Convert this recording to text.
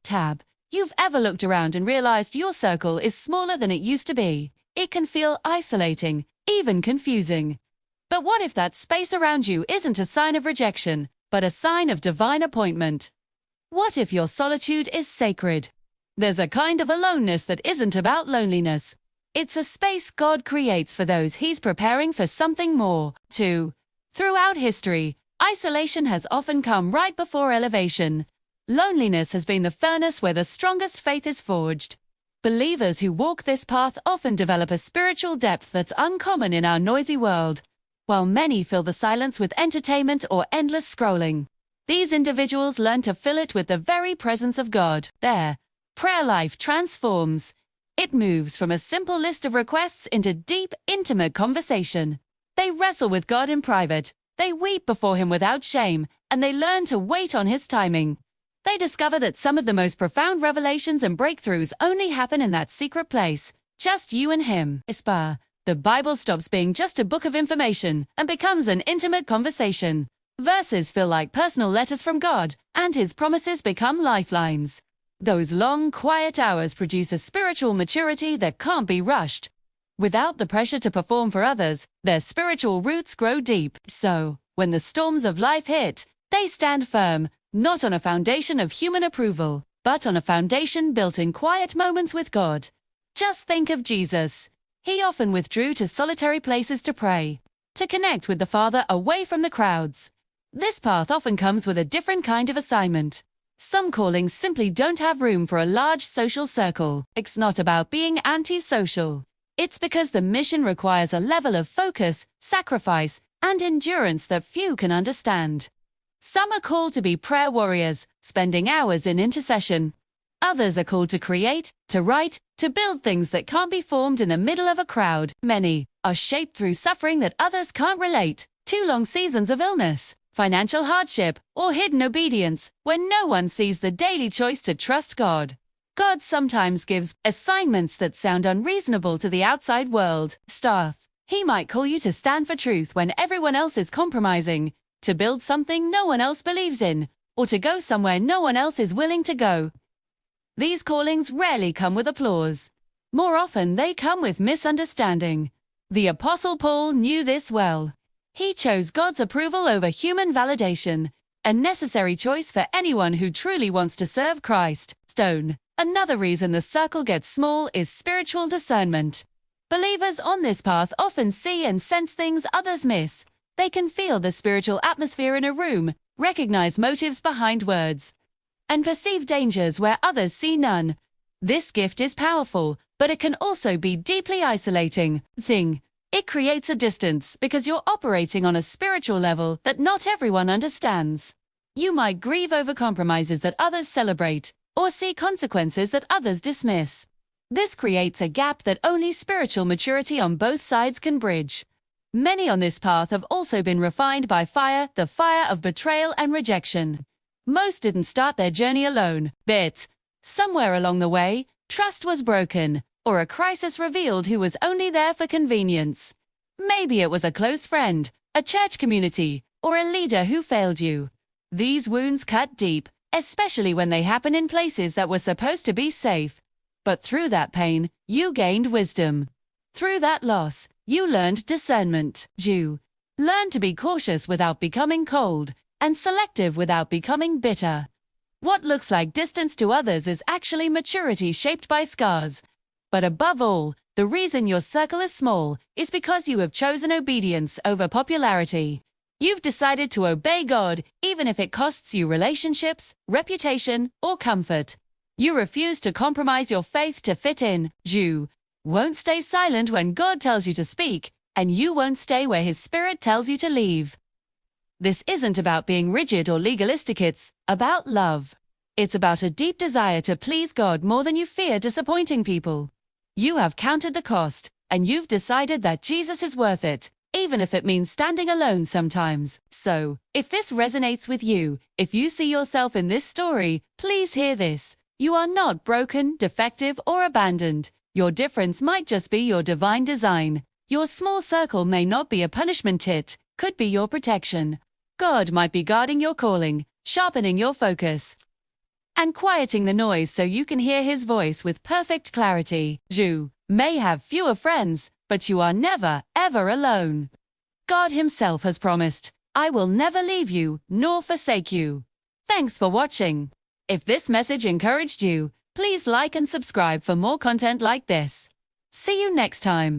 Tab. You've ever looked around and realized your circle is smaller than it used to be? It can feel isolating, even confusing. But what if that space around you isn't a sign of rejection, but a sign of divine appointment? What if your solitude is sacred? There's a kind of aloneness that isn't about loneliness. It's a space God creates for those He's preparing for something more, too. Throughout history, isolation has often come right before elevation. Loneliness has been the furnace where the strongest faith is forged. Believers who walk this path often develop a spiritual depth that's uncommon in our noisy world, while many fill the silence with entertainment or endless scrolling. These individuals learn to fill it with the very presence of God. Their prayer life transforms. It moves from a simple list of requests into deep, intimate conversation. They wrestle with God in private, they weep before Him without shame, and they learn to wait on His timing. They discover that some of the most profound revelations and breakthroughs only happen in that secret place, just you and Him. The Bible stops being just a book of information and becomes an intimate conversation. Verses feel like personal letters from God, and His promises become lifelines. Those long, quiet hours produce a spiritual maturity that can't be rushed. Without the pressure to perform for others, their spiritual roots grow deep. So, when the storms of life hit, they stand firm, not on a foundation of human approval, but on a foundation built in quiet moments with God. Just think of Jesus. He often withdrew to solitary places to pray, to connect with the Father away from the crowds. This path often comes with a different kind of assignment. Some callings simply don't have room for a large social circle. It's not about being anti-social. It's because the mission requires a level of focus, sacrifice, and endurance that few can understand. Some are called to be prayer warriors, spending hours in intercession. Others are called to create, to write, to build things that can't be formed in the middle of a crowd. Many are shaped through suffering that others can't relate, too long seasons of illness, financial hardship, or hidden obedience, when no one sees the daily choice to trust God. God sometimes gives assignments that sound unreasonable to the outside world. He might call you to stand for truth when everyone else is compromising, to build something no one else believes in, or to go somewhere no one else is willing to go. These callings rarely come with applause. More often, they come with misunderstanding. The Apostle Paul knew this well. He chose God's approval over human validation, a necessary choice for anyone who truly wants to serve Christ. Another reason the circle gets small is spiritual discernment. Believers on this path often see and sense things others miss. They can feel the spiritual atmosphere in a room, recognize motives behind words, and perceive dangers where others see none. This gift is powerful, but it can also be deeply isolating. It creates a distance because you're operating on a spiritual level that not everyone understands. You might grieve over compromises that others celebrate, or see consequences that others dismiss. This creates a gap that only spiritual maturity on both sides can bridge. Many on this path have also been refined by the fire of betrayal and rejection. Most didn't start their journey alone, but somewhere along the way, trust was broken, or a crisis revealed who was only there for convenience. Maybe it was a close friend, a church community, or a leader who failed you. These wounds cut deep, especially when they happen in places that were supposed to be safe. But through that pain, you gained wisdom. Through that loss, you learned discernment. You learned to be cautious without becoming cold, and selective without becoming bitter. What looks like distance to others is actually maturity shaped by scars. But above all, the reason your circle is small is because you have chosen obedience over popularity. You've decided to obey God, even if it costs you relationships, reputation, or comfort. You refuse to compromise your faith to fit in. You won't stay silent when God tells you to speak, and you won't stay where His Spirit tells you to leave. This isn't about being rigid or legalistic, it's about love. It's about a deep desire to please God more than you fear disappointing people. You have counted the cost, and you've decided that Jesus is worth it, even if it means standing alone sometimes. So, if this resonates with you, if you see yourself in this story, please hear this. You are not broken, defective, or abandoned. Your difference might just be your divine design. Your small circle may not be a punishment, it could be your protection. God might be guarding your calling, sharpening your focus, and quieting the noise so you can hear His voice with perfect clarity. You may have fewer friends, but you are never, ever alone. God Himself has promised, "I will never leave you, nor forsake you." Thanks for watching. If this message encouraged you, please like and subscribe for more content like this. See you next time.